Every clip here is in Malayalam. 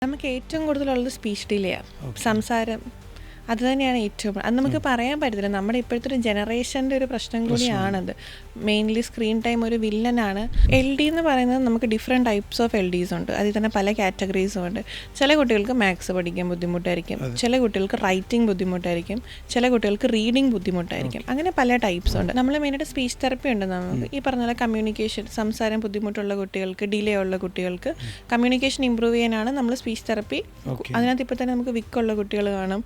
നമുക്ക് ഏറ്റവും കൂടുതലുള്ളത് സ്പീച്ച് ഡിലേയാണ്, സംസാരം. അത് തന്നെയാണ് ഏറ്റവും, അത് നമുക്ക് പറയാൻ പറ്റത്തില്ല. നമ്മുടെ ഇപ്പോഴത്തെ ഒരു ജനറേഷൻ്റെ ഒരു പ്രശ്നം കൂടിയാണത്. മെയിൻലി സ്ക്രീൻ ടൈം ഒരു വില്ലനാണ്. LD എന്ന് പറയുന്നത് നമുക്ക് ഡിഫറെൻറ്റ് ടൈപ്സ് ഓഫ് LDs ഉണ്ട്. അതിൽ തന്നെ പല കാറ്റഗറീസും ഉണ്ട്. ചില കുട്ടികൾക്ക് മാത്സ് പഠിക്കാൻ ബുദ്ധിമുട്ടായിരിക്കും, ചില കുട്ടികൾക്ക് റൈറ്റിംഗ് ബുദ്ധിമുട്ടായിരിക്കും, ചില കുട്ടികൾക്ക് റീഡിങ് ബുദ്ധിമുട്ടായിരിക്കും. അങ്ങനെ പല ടൈപ്സ് ഉണ്ട്. നമ്മൾ മെയിനായിട്ട് സ്പീച്ച് തെറപ്പി ഉണ്ട്. നമുക്ക് ഈ പറഞ്ഞ പോലെ കമ്മ്യൂണിക്കേഷൻ, സംസാരം ബുദ്ധിമുട്ടുള്ള കുട്ടികൾക്ക്, ഡിലേ ഉള്ള കുട്ടികൾക്ക് കമ്മ്യൂണിക്കേഷൻ ഇമ്പ്രൂവ് ചെയ്യാനാണ് നമ്മൾ സ്പീച്ച് തെറപ്പി. അതിനകത്ത് ഇപ്പോൾ തന്നെ നമുക്ക് വിക്കുള്ള കുട്ടികൾ കാണും,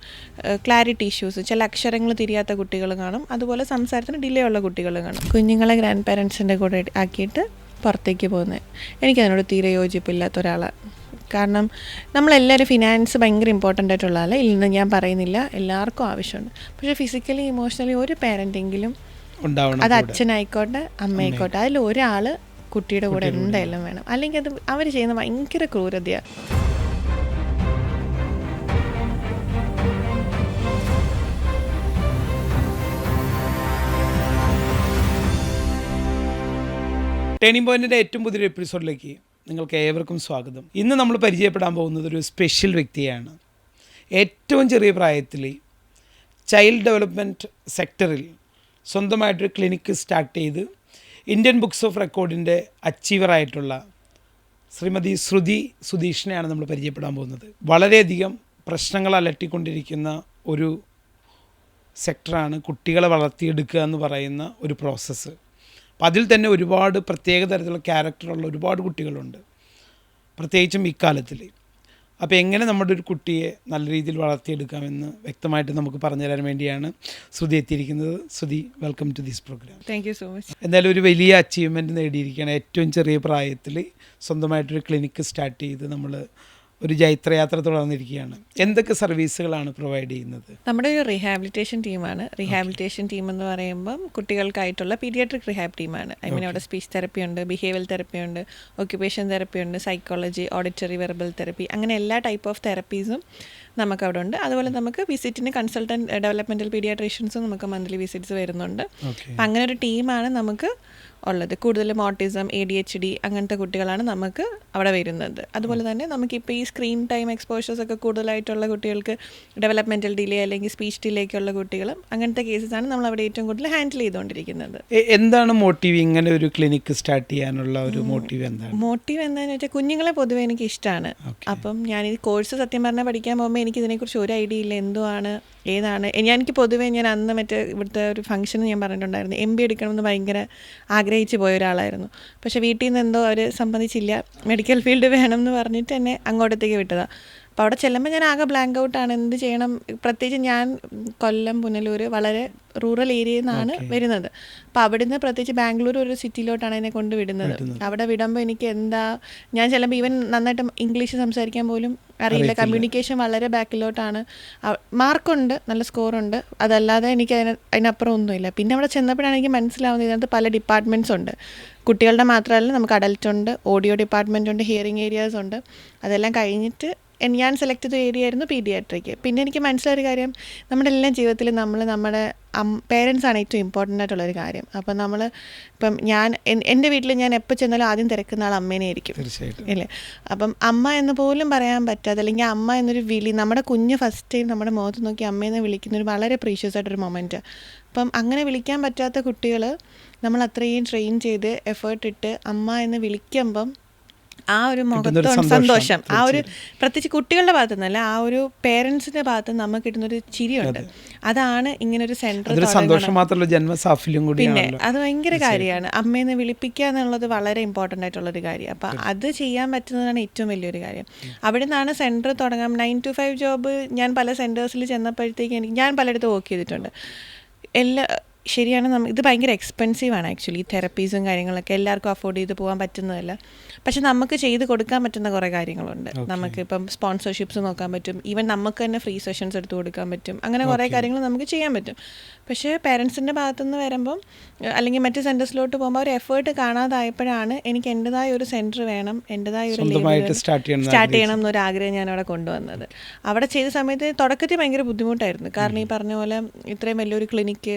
ക്ലാരിറ്റി ഇഷ്യൂസ്, ചില അക്ഷരങ്ങൾ തിരിയാത്ത കുട്ടികൾ കാണും, അതുപോലെ സംസാരത്തിന് ഡിലേ ഉള്ള കുട്ടികൾ കാണും. കുഞ്ഞുങ്ങളെ ഗ്രാൻഡ് പാരൻസിൻ്റെ കൂടെ ആക്കിയിട്ട് പുറത്തേക്ക് പോകുന്നത് എനിക്കതിനോട് തീരെ യോജിപ്പില്ലാത്ത ഒരാളാണ്. കാരണം നമ്മളെല്ലാവരും ഫിനാൻസ് ഭയങ്കര ഇമ്പോർട്ടൻ്റ് ആയിട്ടുള്ള ആളെ ഇല്ലെന്ന് ഞാൻ പറയുന്നില്ല, എല്ലാവർക്കും ആവശ്യമുണ്ട്. പക്ഷേ ഫിസിക്കലി ഇമോഷണലി ഒരു പാരൻറ്റെങ്കിലും, അത് അച്ഛനായിക്കോട്ടെ അമ്മയായിക്കോട്ടെ, അതിൽ ഒരാൾ കുട്ടിയുടെ കൂടെ എന്തായാലും വേണം. അല്ലെങ്കിൽ അത് അവർ ചെയ്യുന്ന ഭയങ്കര ക്രൂരതയാണ്. ടേണിംഗ് പോയിന്റിൻ്റെ ഏറ്റവും പുതിയൊരു എപ്പിസോഡിലേക്ക് നിങ്ങൾക്ക് ഏവർക്കും സ്വാഗതം. ഇന്ന് നമ്മൾ പരിചയപ്പെടാൻ പോകുന്നത് ഒരു സ്പെഷ്യൽ വ്യക്തിയാണ്. ഏറ്റവും ചെറിയ പ്രായത്തിൽ ചൈൽഡ് ഡെവലപ്മെൻറ്റ് സെക്ടറിൽ സ്വന്തമായിട്ടൊരു ക്ലിനിക്ക് സ്റ്റാർട്ട് ചെയ്ത് ഇന്ത്യൻ ബുക്സ് ഓഫ് റെക്കോർഡിൻ്റെ അച്ചീവറായിട്ടുള്ള ശ്രീമതി ശ്രുതി സുധീഷിനെയാണ് നമ്മൾ പരിചയപ്പെടാൻ പോകുന്നത്. വളരെയധികം പ്രശ്നങ്ങൾ അലട്ടിക്കൊണ്ടിരിക്കുന്ന ഒരു സെക്ടറാണ് കുട്ടികളെ വളർത്തിയെടുക്കുക എന്ന് പറയുന്ന ഒരു പ്രോസസ്സ്. അപ്പം അതിൽ തന്നെ ഒരുപാട് പ്രത്യേക തരത്തിലുള്ള ക്യാരക്ടറുള്ള ഒരുപാട് കുട്ടികളുണ്ട്, പ്രത്യേകിച്ചും ഇക്കാലത്തിൽ. അപ്പോൾ എങ്ങനെ നമ്മുടെ ഒരു കുട്ടിയെ നല്ല രീതിയിൽ വളർത്തിയെടുക്കാമെന്ന് വ്യക്തമായിട്ട് നമുക്ക് പറഞ്ഞു തരാൻ വേണ്ടിയാണ് ശ്രുതി എത്തിയിരിക്കുന്നത്. Shruti, welcome to this programme. Thank you so much. എന്തായാലും ഒരു വലിയ അച്ചീവ്മെൻറ്റ് നേടിയിരിക്കുകയാണ്. ഏറ്റവും ചെറിയ പ്രായത്തിൽ സ്വന്തമായിട്ടൊരു ക്ലിനിക്ക് സ്റ്റാർട്ട് ചെയ്ത് നമ്മൾ ഒരു ജൈത്രയാത്ര തുടർന്നിരിക്കുകയാണ്. എന്തൊക്കെ സർവീസുകളാണ് പ്രൊവൈഡ് ചെയ്യുന്നത്? നമ്മുടെ ഒരു റീഹാബിലിറ്റേഷൻ ടീമാണ്. റീഹാബിലിറ്റേഷൻ ടീം എന്ന് പറയുമ്പം കുട്ടികൾക്കായിട്ടുള്ള പീഡിയാട്രിക് റീഹാബ് ടീമാണ്. അവിടെ സ്പീച്ച് തെറപ്പി ഉണ്ട്, ബിഹേവിയൽ തെറപ്പി ഉണ്ട്, ഓക്യുപ്പേഷൻ തെറപ്പി ഉണ്ട്, സൈക്കോളജി, ഓഡിറ്ററി വെർബൽ തെറപ്പി, അങ്ങനെ എല്ലാ ടൈപ്പ് ഓഫ് തെറപ്പീസും നമുക്കവിടെ ഉണ്ട്. അതുപോലെ നമുക്ക് വിസിറ്റിന് കൺസൾട്ടൻറ്റ് ഡെവലപ്മെൻറ്റൽ പീഡിയാട്രീഷ്യൻസും നമുക്ക് മന്ത്ലി വിസിറ്റ്സ് വരുന്നുണ്ട്. അപ്പം അങ്ങനെ ഒരു ടീമാണ് നമുക്ക് ഉള്ളത്. കൂടുതലും ഓട്ടിസം, ADHD അങ്ങനത്തെ കുട്ടികളാണ് നമുക്ക് അവിടെ വരുന്നത്. അതുപോലെ തന്നെ നമുക്കിപ്പോൾ ഈ സ്ക്രീൻ ടൈം എക്സ്പോഷേഴ്സ് ഒക്കെ കൂടുതലായിട്ടുള്ള കുട്ടികൾക്ക്, ഡെവലപ്മെൻറ്റൽ ഡിലേ അല്ലെങ്കിൽ സ്പീച്ച് ഡിലേക്കുള്ള കുട്ടികളും അങ്ങനത്തെ കേസസാണ് നമ്മൾ അവിടെ ഏറ്റവും കൂടുതൽ ഹാൻഡിൽ ചെയ്തുകൊണ്ടിരിക്കുന്നത്. എന്താണ് മോട്ടീവ് ഇങ്ങനെ ഒരു ക്ലിനിക്ക് സ്റ്റാർട്ട് ചെയ്യാനുള്ള ഒരു മോട്ടീവ് എന്താണ്? മോട്ടീവ് എന്താണെന്ന് വെച്ചാൽ കുഞ്ഞുങ്ങളെ പൊതുവെ എനിക്ക് ഇഷ്ടമാണ്. അപ്പം ഞാൻ ഈ കോഴ്സ് സത്യം പറഞ്ഞാൽ പഠിക്കാൻ പോകുമ്പോൾ എനിക്ക് ഇതിനെക്കുറിച്ച് ഒരു ഐഡിയ ഇല്ല, എന്തുവാണ് ഏതാണ്. എനിക്ക് പൊതുവേ ഞാൻ അന്ന് മറ്റേ ഇവിടുത്തെ ഒരു ഫംഗ്ഷന് ഞാൻ പറഞ്ഞിട്ടുണ്ടായിരുന്നു, MBA എടുക്കണമെന്ന് ഭയങ്കര ആഗ്രഹിച്ച് പോയ ഒരാളായിരുന്നു. പക്ഷേ വീട്ടിൽ നിന്ന് എന്തോ അവർ സമ്മതിച്ചില്ല, മെഡിക്കൽ ഫീൽഡ് വേണം എന്ന് പറഞ്ഞിട്ട് എന്നെ അങ്ങോട്ടത്തേക്ക് വിട്ടതാണ്. അപ്പോൾ അവിടെ ചെല്ലുമ്പോൾ ഞാൻ ആകെ ബ്ലാങ്ക് ഔട്ടാണ്, എന്ത് ചെയ്യണം. പ്രത്യേകിച്ച് ഞാൻ കൊല്ലം, പുനലൂർ വളരെ റൂറൽ ഏരിയയിൽ നിന്നാണ് വരുന്നത്. അപ്പോൾ അവിടുന്ന് പ്രത്യേകിച്ച് ബാംഗ്ലൂർ ഒരു സിറ്റിയിലോട്ടാണ് എന്നെ കൊണ്ട് വിടുന്നത്. അവിടെ വിടുമ്പോൾ എനിക്ക് ഞാൻ ചെല്ലുമ്പോൾ ഈവൻ നന്നായിട്ട് ഇംഗ്ലീഷ് സംസാരിക്കാൻ പോലും അറിയില്ല. കമ്മ്യൂണിക്കേഷൻ വളരെ ബാക്കിലോട്ടാണ്. മാർക്കുണ്ട്, നല്ല സ്കോറുണ്ട്, അതല്ലാതെ എനിക്ക് അതിനപ്പുറം ഒന്നുമില്ല. പിന്നെ അവിടെ ചെന്നപ്പോഴാണ് എനിക്ക് മനസ്സിലാവുന്നത് ഇതിനകത്ത് പല ഡിപ്പാർട്ട്മെൻറ്റ്സ് ഉണ്ട്. കുട്ടികളുടെ മാത്രമല്ല, നമുക്ക് അഡൽട്ട് ഉണ്ട്, ഓഡിയോ ഡിപ്പാർട്ട്മെൻ്റ് ഉണ്ട്, ഹിയറിംഗ് ഏരിയാസ് ഉണ്ട്. അതെല്ലാം കഴിഞ്ഞിട്ട് ഞാൻ സെലക്ട് ചെയ്ത ഏരിയ ആയിരുന്നു പീഡിയാട്രിക്ക്. പിന്നെ എനിക്ക് മനസ്സിലായൊരു കാര്യം, നമ്മുടെ എല്ലാ ജീവിതത്തിലും നമ്മുടെ പേരൻസാണ് ഏറ്റവും ഇമ്പോർട്ടൻ്റ് ആയിട്ടുള്ളൊരു കാര്യം. അപ്പം ഇപ്പം എൻ്റെ വീട്ടിൽ ഞാൻ എപ്പോൾ ചെന്നാലും ആദ്യം തിരക്കുന്ന ആൾ അമ്മേനെ ആയിരിക്കും, ഇല്ലേ? അപ്പം അമ്മ എന്ന് പോലും പറയാൻ പറ്റാതെ, അല്ലെങ്കിൽ അമ്മ എന്നൊരു വിളി, നമ്മുടെ കുഞ്ഞ് ഫസ്റ്റ് ടൈം നമ്മുടെ മുഖത്ത് നോക്കി അമ്മയെന്ന് വിളിക്കുന്നൊരു വളരെ പ്രീഷ്യസ് ആയിട്ടൊരു മൊമെൻറ്റ്. അപ്പം അങ്ങനെ വിളിക്കാൻ പറ്റാത്ത കുട്ടികൾ നമ്മൾ അത്രയും ട്രെയിൻ ചെയ്ത് എഫേർട്ട് ഇട്ട് അമ്മ എന്ന് വിളിക്കുമ്പം ആ ഒരു മുഖത്തോടെ സന്തോഷം, ആ ഒരു പ്രത്യേകിച്ച് കുട്ടികളുടെ ഭാഗത്തു നിന്നല്ല, ആ ഒരു പേരൻസിന്റെ ഭാഗത്ത് നിന്ന് നമുക്ക് കിട്ടുന്നൊരു ചിരിയുണ്ട്. അതാണ് ഇങ്ങനൊരു സെന്റർ. പിന്നെ അത് ഭയങ്കര കാര്യമാണ്. അമ്മയെന്ന് വിളിപ്പിക്കുക എന്നുള്ളത് വളരെ ഇമ്പോർട്ടൻ്റ് ആയിട്ടുള്ളൊരു കാര്യം. അപ്പം അത് ചെയ്യാൻ പറ്റുന്നതാണ് ഏറ്റവും വലിയൊരു കാര്യം. അവിടെ നിന്നാണ് സെന്റർ തുടങ്ങാം. 9 to 5 ജോബ് ഞാൻ പല സെന്റേഴ്സിൽ ചെന്നപ്പോഴത്തേക്ക് ഞാൻ പലയിടത്തും വർക്ക് ചെയ്തിട്ടുണ്ട്. ശരിയാണ്, ഇത് ഭയങ്കര എക്സ്പെൻസീവാണ് ആക്ച്വലി. ഈ തെറപ്പീസും കാര്യങ്ങളൊക്കെ എല്ലാവർക്കും അഫോർഡ് ചെയ്ത് പോകാൻ പറ്റുന്നതല്ല. പക്ഷെ നമുക്ക് ചെയ്ത് കൊടുക്കാൻ പറ്റുന്ന കുറേ കാര്യങ്ങളുണ്ട്. നമുക്കിപ്പം സ്പോൺസർഷിപ്സ് നോക്കാൻ പറ്റും, ഈവൻ നമുക്ക് തന്നെ ഫ്രീ സെഷൻസ് എടുത്ത് കൊടുക്കാൻ പറ്റും. അങ്ങനെ കുറേ കാര്യങ്ങൾ നമുക്ക് ചെയ്യാൻ പറ്റും. പക്ഷേ പേരൻസിൻ്റെ ഭാഗത്തുനിന്ന് വരുമ്പം അല്ലെങ്കിൽ മറ്റ് സെൻറ്റേഴ്സിലോട്ട് പോകുമ്പോൾ ഒരു എഫേർട്ട് കാണാതായപ്പോഴാണ് എനിക്ക് എൻ്റെതായ ഒരു സെൻറ്റർ വേണം, എൻ്റെതായ ഒരു സ്റ്റാർട്ട് ചെയ്യണം എന്നൊരു ആഗ്രഹം ഞാൻ അവിടെ കൊണ്ടുവന്നത്. അവിടെ ചെയ്ത സമയത്ത് തുടക്കത്തിൽ ഭയങ്കര ബുദ്ധിമുട്ടായിരുന്നു. കാരണം ഈ പറഞ്ഞ പോലെ ഇത്രയും വലിയൊരു ക്ലിനിക്ക്,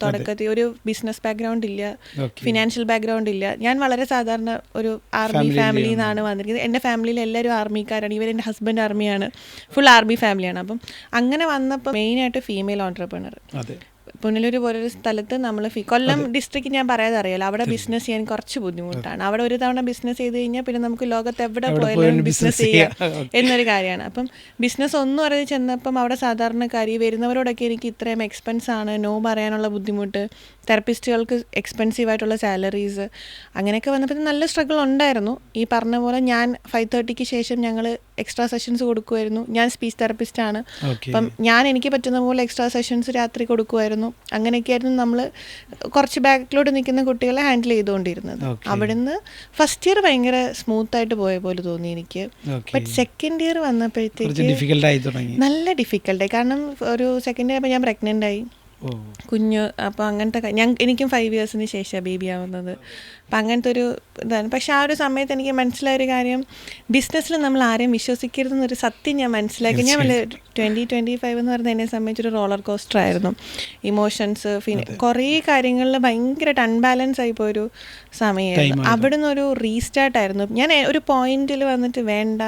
തുടക്കത്തിൽ ഒരു ബിസിനസ് ബാക്ക്ഗ്രൗണ്ട് ഇല്ല, Okay. ഫിനാൻഷ്യൽ ബാക്ക്ഗ്രൗണ്ട് ഇല്ല. ഞാൻ വളരെ സാധാരണ ഒരു ആർമി ഫാമിലിയിൽ നിന്നാണ് വന്നിരിക്കുന്നത്. എൻ്റെ ഫാമിലിയിൽ എല്ലാവരും ആർമിക്കാരാണ്. ഇവർ എൻ്റെ ഹസ്ബൻഡ് ആർമിയാണ്, ഫുൾ ആർമി ഫാമിലിയാണ്. അപ്പം അങ്ങനെ വന്നപ്പോൾ മെയിനായിട്ട് ഫീമെയിൽ ഓൺട്രപ്രണർ. അതെ. പുനലൂര് പോലൊരു സ്ഥലത്ത് നമ്മൾ കൊല്ലം ഡിസ്ട്രിക്റ്റ് ഞാൻ പറയാതെ അറിയാലോ, അവിടെ ബിസിനസ് ചെയ്യാൻ കുറച്ച് ബുദ്ധിമുട്ടാണ്. അവിടെ ഒരു തവണ ബിസിനസ് ചെയ്ത് കഴിഞ്ഞാൽ പിന്നെ നമുക്ക് ലോകത്ത് എവിടെ പോയാലും ബിസിനസ് ചെയ്യാം എന്നൊരു കാര്യമാണ്. അപ്പം ബിസിനസ് ഒന്നും അറിയാതെ ചെന്നപ്പം അവിടെ സാധാരണക്കാരി വരുന്നവരോടൊക്കെ എനിക്ക് ഇത്രയും എക്സ്പെൻസ് ആണ്, നോ പറയാനുള്ള ബുദ്ധിമുട്ട്, തെറപ്പിസ്റ്റുകൾക്ക് എക്സ്പെൻസീവ് ആയിട്ടുള്ള സാലറീസ്, അങ്ങനെയൊക്കെ വന്നപ്പോൾ നല്ല സ്ട്രഗിൾ ഉണ്ടായിരുന്നു. ഈ പറഞ്ഞ പോലെ ഞാൻ 5:30 ശേഷം ഞങ്ങൾ എക്സ്ട്രാ സെഷൻസ് കൊടുക്കുമായിരുന്നു. ഞാൻ സ്പീച്ച് തെറപ്പിസ്റ്റാണ്. അപ്പം ഞാൻ എനിക്ക് പറ്റുന്ന പോലെ എക്സ്ട്രാ സെഷൻസ് രാത്രി കൊടുക്കുമായിരുന്നു. അങ്ങനെയൊക്കെയായിരുന്നു നമ്മൾ കുറച്ച് ബാക്കിലോട്ട് നിൽക്കുന്ന കുട്ടികളെ ഹാൻഡിൽ ചെയ്തുകൊണ്ടിരുന്നത്. അവിടുന്ന് ഫസ്റ്റ് ഇയർ ഭയങ്കര സ്മൂത്തായിട്ട് പോയ പോലെ തോന്നി എനിക്ക്. ബട്ട് സെക്കൻഡ് ഇയർ വന്നപ്പോഴത്തേക്ക് നല്ല ഡിഫിക്കൽട്ടായി. കാരണം ഒരു സെക്കൻഡ് ഇയർ ആയപ്പോൾ ഞാൻ പ്രഗ്നൻ്റ് ആയി, കുഞ്ഞ്. അപ്പോൾ അങ്ങനത്തെ എനിക്കും 5 ഇയേഴ്സിന് ശേഷമാണ് ബേബി ആവുന്നത്. അപ്പം അങ്ങനത്തെ ഒരു ഇതാണ്. പക്ഷെ ആ ഒരു സമയത്ത് എനിക്ക് മനസ്സിലായൊരു കാര്യം, ബിസിനസ്സിൽ നമ്മൾ ആരെയും വിശ്വസിക്കരുതെന്നൊരു സത്യം ഞാൻ മനസ്സിലാക്കി. ഞാൻ 2025 എന്ന് പറയുന്നത് എന്നെ സംബന്ധിച്ചൊരു റോളർ കോസ്റ്റർ ആയിരുന്നു. ഇമോഷൻസ്, കുറേ കാര്യങ്ങളിൽ ഭയങ്കരമായിട്ട് അൺബാലൻസ് ആയിപ്പോയൊരു സമയമായിരുന്നു. അവിടെ നിന്നൊരു റീസ്റ്റാർട്ടായിരുന്നു. ഞാൻ ഒരു പോയിന്റിൽ വന്നിട്ട് വേണ്ട,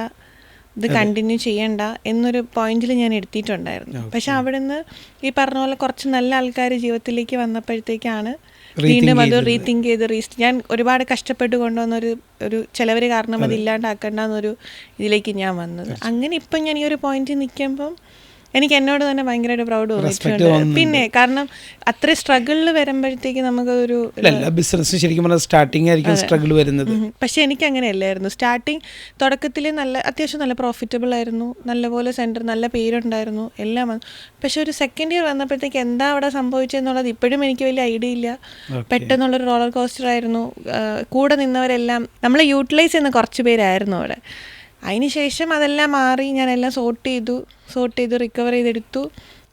ഇത് കണ്ടിന്യൂ ചെയ്യണ്ട എന്നൊരു പോയിന്റിൽ ഞാൻ എത്തിയിട്ടുണ്ടായിരുന്നു. പക്ഷെ അവിടുന്ന് ഈ പറഞ്ഞ പോലെ കുറച്ച് നല്ല ആൾക്കാർ ജീവിതത്തിലേക്ക് വന്നപ്പോഴത്തേക്കാണ് വീണ്ടും അത് റീതിങ്ക് ചെയ്ത് ഞാൻ ഒരുപാട് കഷ്ടപ്പെട്ട് കൊണ്ടുവന്നൊരു ചിലവർ കാരണം അത് ഇല്ലാണ്ടാക്കണ്ട എന്നൊരു ഇതിലേക്ക് ഞാൻ വന്നത്. അങ്ങനെ ഇപ്പം ഞാൻ ഈ ഒരു പോയിന്റിൽ നിൽക്കുമ്പം എനിക്ക് എന്നോട് തന്നെ ഭയങ്കരമായിട്ട് പ്രൗഡ് തോന്നിയിട്ടുണ്ട്. പിന്നെ കാരണം അത്ര സ്ട്രഗിളിൽ വരുമ്പോഴത്തേക്ക് നമുക്കൊരു ബിസിനസ് ശരിക്കും പറഞ്ഞാൽ സ്റ്റാർട്ടിങ് ആയിരിക്കും സ്ട്രഗിൾ വരുന്നത്. പക്ഷെ എനിക്ക് അങ്ങനെ അല്ലായിരുന്നു. സ്റ്റാർട്ടിങ് തുടക്കത്തിൽ അത്യാവശ്യം നല്ല പ്രോഫിറ്റബിൾ ആയിരുന്നു, നല്ലപോലെ സെൻറ്റർ, നല്ല പേരുണ്ടായിരുന്നു, എല്ലാം വന്നു. പക്ഷെ ഒരു സെക്കൻഡ് ഇയർ വന്നപ്പോഴത്തേക്ക് എന്താ അവിടെ സംഭവിച്ചതെന്നുള്ളത് ഇപ്പോഴും എനിക്ക് വലിയ ഐഡിയ ഇല്ല. പെട്ടെന്നുള്ളൊരു റോളർ കോസ്റ്റർ ആയിരുന്നു. കൂടെ നിന്നവരെല്ലാം നമ്മളെ യൂട്ടിലൈസ് ചെയ്യുന്ന കുറച്ച് പേരായിരുന്നു അവിടെ. അതിനുശേഷം അതെല്ലാം മാറി, ഞാനെല്ലാം സോർട്ട് ചെയ്തു റിക്കവർ ചെയ്തെടുത്തു.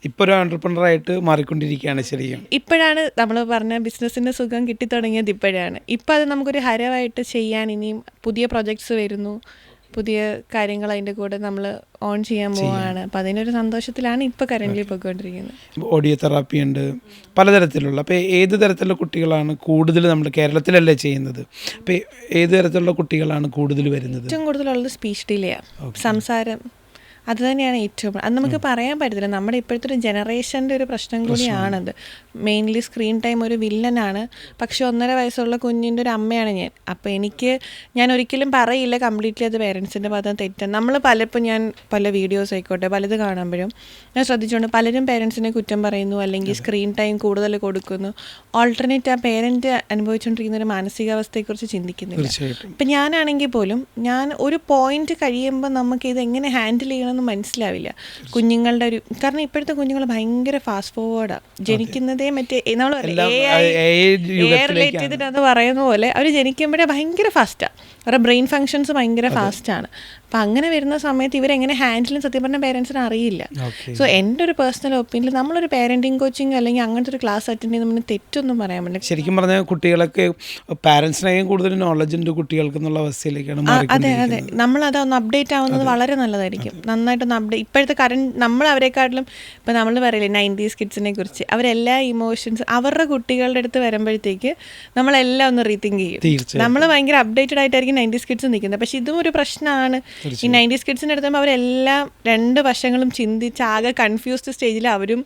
ഇപ്പോൾ ഒരു ഓൺട്രപ്രണറായിട്ട് മാറിക്കൊണ്ടിരിക്കുകയാണ്. ശരിക്കും ഇപ്പോഴാണ് നമ്മൾ പറഞ്ഞ ബിസിനസ്സിൻ്റെ സുഖം കിട്ടിത്തുടങ്ങിയത്. ഇപ്പോഴാണ്. ഇപ്പം അത് നമുക്കൊരു ഹരമായിട്ട് ചെയ്യാൻ ഇനിയും പുതിയ പ്രൊജക്ട്സ് വരുന്നു, പുതിയ കാര്യങ്ങൾ അതിൻ്റെ കൂടെ നമ്മൾ ഓൺ ചെയ്യാൻ പോവുകയാണ്. അപ്പം അതിനൊരു സന്തോഷത്തിലാണ് ഇപ്പോൾ കറൻ്റ്ലി പോയിക്കൊണ്ടിരിക്കുന്നത്. ഓഡിയോ തെറാപ്പി ഉണ്ട്, പലതരത്തിലുള്ള. അപ്പോൾ ഏത് തരത്തിലുള്ള കുട്ടികളാണ് കൂടുതൽ നമ്മൾ കേരളത്തിലല്ലേ ചെയ്യുന്നത്? അപ്പോൾ ഏത് തരത്തിലുള്ള കുട്ടികളാണ് കൂടുതൽ വരുന്നത്? ഏറ്റവും കൂടുതലുള്ളത് സ്പീച്ച് ഡിലേയാണ്, സംസാരം. അത് തന്നെയാണ് ഏറ്റവും. അത് നമുക്ക് പറയാൻ പറ്റത്തില്ല. നമ്മുടെ ഇപ്പോഴത്തെ ഒരു ജനറേഷൻ്റെ ഒരു പ്രശ്നം കൂടിയാണത്. മെയിൻലി സ്ക്രീൻ ടൈം ഒരു വില്ലനാണ്. പക്ഷെ 1.5 വയസ്സുള്ള കുഞ്ഞിൻ്റെ ഒരു അമ്മയാണ് ഞാൻ. അപ്പോൾ ഞാൻ ഒരിക്കലും പറയില്ല കംപ്ലീറ്റ്ലി അത് പേരൻസിൻ്റെ ഭാഗത്ത് തെറ്റാണ്. നമ്മൾ പലപ്പോൾ ഞാൻ പല വീഡിയോസ് ആയിക്കോട്ടെ പലത് കാണുമ്പോഴും ഞാൻ ശ്രദ്ധിച്ചുകൊണ്ട് പലരും പേരൻസിനെ കുറ്റം പറയുന്നു, അല്ലെങ്കിൽ സ്ക്രീൻ ടൈം കൂടുതൽ കൊടുക്കുന്നു. ഓൾട്ടർനേറ്റ് ആ പേരൻറ്റ് അനുഭവിച്ചുകൊണ്ടിരിക്കുന്ന ഒരു മാനസികാവസ്ഥയെക്കുറിച്ച് ചിന്തിക്കുന്നില്ല. ഇപ്പം ഞാനാണെങ്കിൽ പോലും ഞാൻ ഒരു പോയിന്റ് കഴിയുമ്പോൾ നമുക്കിത് എങ്ങനെ ഹാൻഡിൽ ചെയ്യണം മനസ്സിലാവില്ല. കുഞ്ഞുങ്ങളുടെ കാരണം ഇപ്പോഴത്തെ കുഞ്ഞുങ്ങൾ ഭയങ്കര ഫാസ്റ്റ് ഫോർവേഡാണ്. ജനിക്കുന്നതേ മറ്റേ നമ്മൾ റിലേറ്റ് ചെയ്തിട്ട് അത് പറയുന്ന പോലെ അവർ ജനിക്കുമ്പോഴേ ഭയങ്കര ഫാസ്റ്റാണ്. അവരുടെ ബ്രെയിൻ ഫങ്ഷൻസ് ഭയങ്കര ഫാസ്റ്റാണ്. അപ്പം അങ്ങനെ വരുന്ന സമയത്ത് ഇവരെങ്ങനെ ഹാൻഡിൽ ചെയ്യുന്ന സത്യം പറഞ്ഞ പേരൻസിന് അറിയില്ല. സോ എൻ്റെ ഒരു പേഴ്സണൽ ഒപ്പീനിയൻ നമ്മളൊരു പാരൻറ്റിങ് കോച്ചിങ് അല്ലെങ്കിൽ അങ്ങനത്തെ ഒരു ക്ലാസ് അറ്റൻഡ് ചെയ്ത് നമ്മൾ തെറ്റൊന്നും പറയാൻ പറ്റില്ല. ശരിക്കും പറഞ്ഞാൽ കുട്ടികളൊക്കെ പാരൻസിനെയും കൂടുതൽ നോളജ് ഉണ്ട് കുട്ടികൾക്ക് എന്നുള്ള അവസ്ഥയിലേക്കാണ്. അതെ, നമ്മളതൊന്ന് അപ്ഡേറ്റ് ആവുന്നത് വളരെ നല്ലതായിരിക്കും. നന്നായിട്ടൊന്ന് അപ്ഡേറ്റ്. ഇപ്പോഴത്തെ നമ്മൾ അവരെക്കാട്ടിലും ഇപ്പം നമ്മൾ പറയില്ലേ 90s കിഡ്സിനെ കുറിച്ച്, അവരെല്ലാ ഇമോഷൻസ് അവരുടെ കുട്ടികളുടെ അടുത്ത് വരുമ്പോഴത്തേക്ക് നമ്മളെല്ലാം ഒന്ന് റീതിങ്ക് ചെയ്യും. നമ്മൾ ഭയങ്കര അപ്ഡേറ്റഡ് ആയിട്ടായിരിക്കും 90s കിഡ്സ് നിൽക്കുന്നത്. പക്ഷെ ഇതും ഒരു പ്രശ്നമാണ്. ഈ 90s കിഡ്സിൻ്റെ അടുത്തുമ്പോൾ അവരെല്ലാം 2 വശങ്ങളും ചിന്തിച്ച് ആകെ കൺഫ്യൂസ്ഡ് സ്റ്റേജിൽ അവരും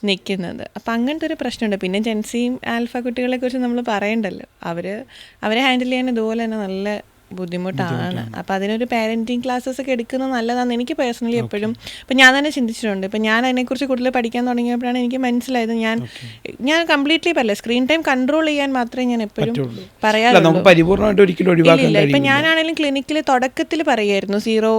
നിൽക്കുന്നത്. അപ്പം അങ്ങനത്തെ ഒരു പ്രശ്നമുണ്ട്. പിന്നെ ജെൻസിയും ആൽഫ കുട്ടികളെ കുറിച്ച് നമ്മൾ പറയണ്ടല്ലോ. അവരെ ഹാൻഡിൽ ചെയ്യാൻ ഇതുപോലെ തന്നെ നല്ല ബുദ്ധിമുട്ടാണ്. അപ്പം അതിനൊരു പാരൻറ്റിങ് ക്ലാസ്സസ് ഒക്കെ എടുക്കുന്നത് നല്ലതാണ് എനിക്ക് പേഴ്സണലി എപ്പോഴും. ഇപ്പം ഞാൻ തന്നെ ചിന്തിച്ചിട്ടുണ്ട്. ഇപ്പം ഞാൻ അതിനെക്കുറിച്ച് കൂടുതൽ പഠിക്കാൻ തുടങ്ങിയപ്പോഴാണ് എനിക്ക് മനസ്സിലായത് ഞാൻ കംപ്ലീറ്റ്ലി പറയില്ല, സ്ക്രീൻ ടൈം കൺട്രോൾ ചെയ്യാൻ മാത്രമേ ഞാൻ എപ്പോഴും പറയാറില്ല. ഇപ്പം ഞാനാണെങ്കിലും ക്ലിനിക്കിൽ തുടക്കത്തിൽ പറയായിരുന്നു 0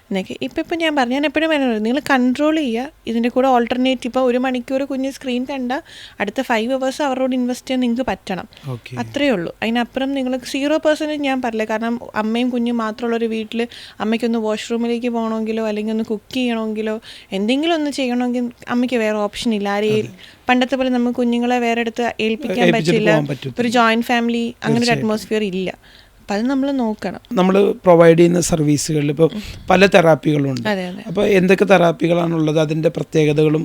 എന്നൊക്കെ. ഇപ്പം ഞാൻ പറഞ്ഞു, ഞാൻ എപ്പോഴും പറയുന്നത് നിങ്ങൾ കൺട്രോൾ ചെയ്യുക. ഇതിൻ്റെ കൂടെ ഓൾട്ടർനേറ്റ് ഇപ്പോൾ 1 മണിക്കൂർ കുഞ്ഞ് സ്ക്രീൻ കണ്ട അടുത്ത 5 hours അവരോട് ഇൻവെസ്റ്റ് ചെയ്യാൻ നിങ്ങൾക്ക് പറ്റണം. അത്രയേ ഉള്ളൂ. അതിനപ്പുറം നിങ്ങൾ 0% ഞാൻ പറയില്ല. കാരണം അമ്മയും കുഞ്ഞും മാത്രമുള്ളൊരു വീട്ടിൽ അമ്മയ്ക്കൊന്ന് വാഷ്റൂമിലേക്ക് പോകണമെങ്കിലോ അല്ലെങ്കിൽ ഒന്ന് കുക്ക് ചെയ്യണമെങ്കിലോ എന്തെങ്കിലും ഒന്ന് ചെയ്യണമെങ്കിൽ അമ്മയ്ക്ക് വേറെ ഓപ്ഷൻ ഇല്ല. ആരെയും പണ്ടത്തെ പോലെ നമുക്ക് കുഞ്ഞുങ്ങളെ വേറെ അടുത്ത് ഏൽപ്പിക്കാൻ പറ്റില്ല. ഒരു ജോയിൻറ്റ് ഫാമിലി അങ്ങനെ ഒരു അറ്റ്മോസ്ഫിയർ ഇല്ല. അപ്പം അത് നമ്മൾ നോക്കണം. നമ്മൾ പ്രൊവൈഡ് ചെയ്യുന്ന സർവീസുകളിൽ ഇപ്പോൾ പല തെറാപ്പികളുണ്ട്. അതെ അതെ. അപ്പോൾ എന്തൊക്കെ തെറാപ്പികളാണുള്ളത്, അതിൻ്റെ പ്രത്യേകതകളും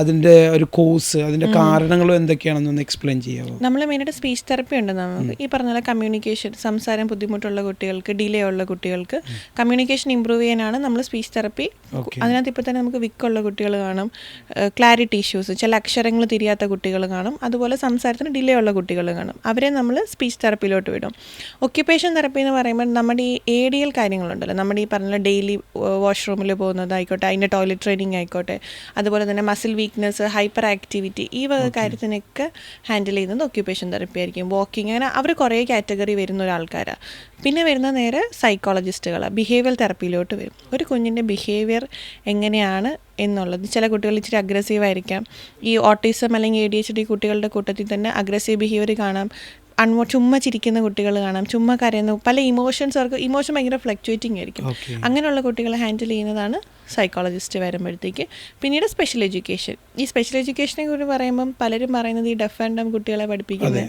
അതിൻ്റെ ഒരു കോഴ്സ്, അതിൻ്റെ കാരണങ്ങളും എന്തൊക്കെയാണെന്നൊന്ന് എക്സ്പ്ലെയിൻ ചെയ്യാമോ? നമ്മൾ മെയിനായിട്ട് സ്പീച്ച് തെറപ്പി ഉണ്ട് നമുക്ക്. ഈ പറഞ്ഞ പോലെ കമ്മ്യൂണിക്കേഷൻ, സംസാരം ബുദ്ധിമുട്ടുള്ള കുട്ടികൾക്ക്, ഡിലേ ഉള്ള കുട്ടികൾക്ക് കമ്മ്യൂണിക്കേഷൻ ഇമ്പ്രൂവ് ചെയ്യാനാണ് നമ്മൾ സ്പീച്ച് തെറപ്പി. അതിനകത്ത് ഇപ്പോൾ തന്നെ നമുക്ക് വിക്കുള്ള കുട്ടികൾ കാണും, ക്ലാരിറ്റി ഇഷ്യൂസ്, ചില അക്ഷരങ്ങൾ തിരിയാത്ത കുട്ടികൾ കാണും, അതുപോലെ സംസാരത്തിന് ഡിലേ ഉള്ള കുട്ടികൾ കാണും. അവരെ നമ്മൾ സ്പീച്ച് തെറപ്പിയിലോട്ട് വിടും. ഒക്യുപ്പേഷൻ തെറപ്പി എന്ന് പറയുമ്പോൾ നമ്മുടെ ഈ ADL കാര്യങ്ങളുണ്ടല്ലോ, നമ്മുടെ ഈ പറഞ്ഞ ഡെയിലി വാഷ്റൂമിൽ പോകുന്നതായിക്കോട്ടെ, അതിൻ്റെ ടോയ്ലറ്റ് ട്രെയിനിങ് ആയിക്കോട്ടെ, അതുപോലെ തന്നെ മസിൽ വീക്ക്നെസ്, ഹൈപ്പർ ആക്ടിവിറ്റി, ഈ വക കാര്യത്തിനൊക്കെ ഹാൻഡിൽ ചെയ്യുന്നത് ഒക്യുപ്പേഷൻ തെറപ്പി ആയിരിക്കും. വാക്കിംഗ്, അങ്ങനെ അവർ കുറേ കാറ്റഗറി വരുന്ന ഒരാൾക്കാരാണ്. പിന്നെ വരുന്ന നേരെ സൈക്കോളജിസ്റ്റുകളാണ്, ബിഹേവിയർ തെറപ്പിയിലോട്ട് വരും. ഒരു കുഞ്ഞിൻ്റെ ബിഹേവിയർ എങ്ങനെയാണ് എന്നുള്ളത്, ചില കുട്ടികൾ ഇച്ചിരി അഗ്രസീവ് ആയിരിക്കാം. ഈ ഓട്ടിസം അല്ലെങ്കിൽ ADHD കുട്ടികളുടെ കൂട്ടത്തിൽ തന്നെ അഗ്രസീവ് ബിഹേവിയർ കാണാം, ചുമ്മാ ചിരിക്കുന്ന കുട്ടികൾ കാണാം, ചുമ്മാ കരയുന്ന, പല ഇമോഷൻസ്, അവർക്ക് ഇമോഷൻ ഭയങ്കര ഫ്ലക്ച്വേറ്റിംഗ് ആയിരിക്കും. അങ്ങനെയുള്ള കുട്ടികളെ ഹാൻഡിൽ ചെയ്യുന്നതാണ് സൈക്കോളജിസ്റ്റ് വരുമ്പോഴത്തേക്ക്. പിന്നീട് സ്പെഷ്യൽ എഡ്യൂക്കേഷൻ. ഈ സ്പെഷ്യൽ എഡ്യൂക്കേഷനെ കുറിച്ച് പറയുമ്പം പലരും പറയുന്നത് ഈ ഡെഫ് ആൻഡ് ഡം കുട്ടികളെ പഠിപ്പിക്കുന്നത്.